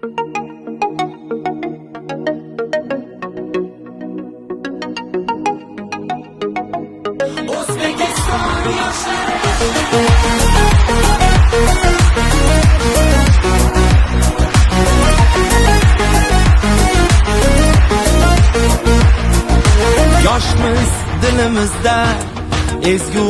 Yoshmiz dilimizda ezgu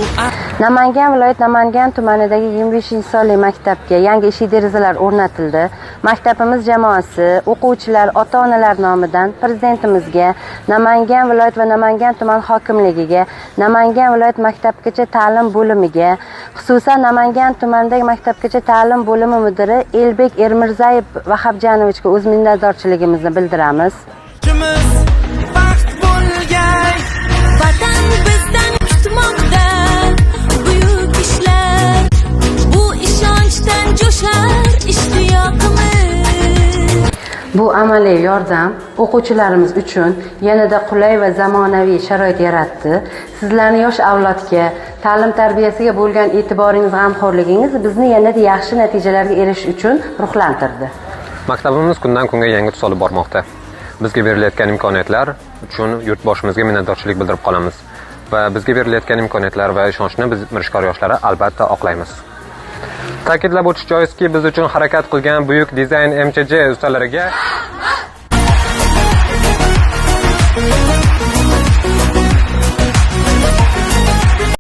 Namangan viloyat Namangan tumanidagi 25-sonli maktabga yangi eshik derazalar o'rnatildi. Maktabimiz jamoasi, o'quvchilar, ota-onalar nomidan prezidentimizga, Namangan viloyat va Namangan tuman hokimligiga, Namangan viloyat maktabgacha ta'lim bo'limiga, xususan Namangan tumanidagi maktabgacha ta'lim bo'limi mudiri Elbek Ermirzayev Vahobjanovichga o'z minnatdorchiligimizni bildiramiz. baxt bo'lgay Vatan bizdan kutmoqda buyuk ishlar, bu ishonchdan jo'shar ishtiyoqimiz. Bu amaliy yordam o'quvchilarimiz uchun yanada qulay va zamonaviy sharoit yaratdi. Sizlarning yosh avlodga, ta'lim tarbiyasiga bo'lgan e'tiboringiz, g'amxo'rligingiz bizni yanada yaxshi natijalarga erishish uchun ruhlantirdi. Maktabimiz kundan kunga yangi tus olib bormoqda. Bizga berilayotgan imkoniyatlar uchun yurtboshimizga minnatdorchilik bildirib qolamiz va bizga berilayotgan imkoniyatlar va ishonchni biz Mirishkor yoshlari albatta oqlaymiz. Ta'kidlab o'tish joizki, biz uchun harakat qilgan buyuk dizayn MCJ ustalariga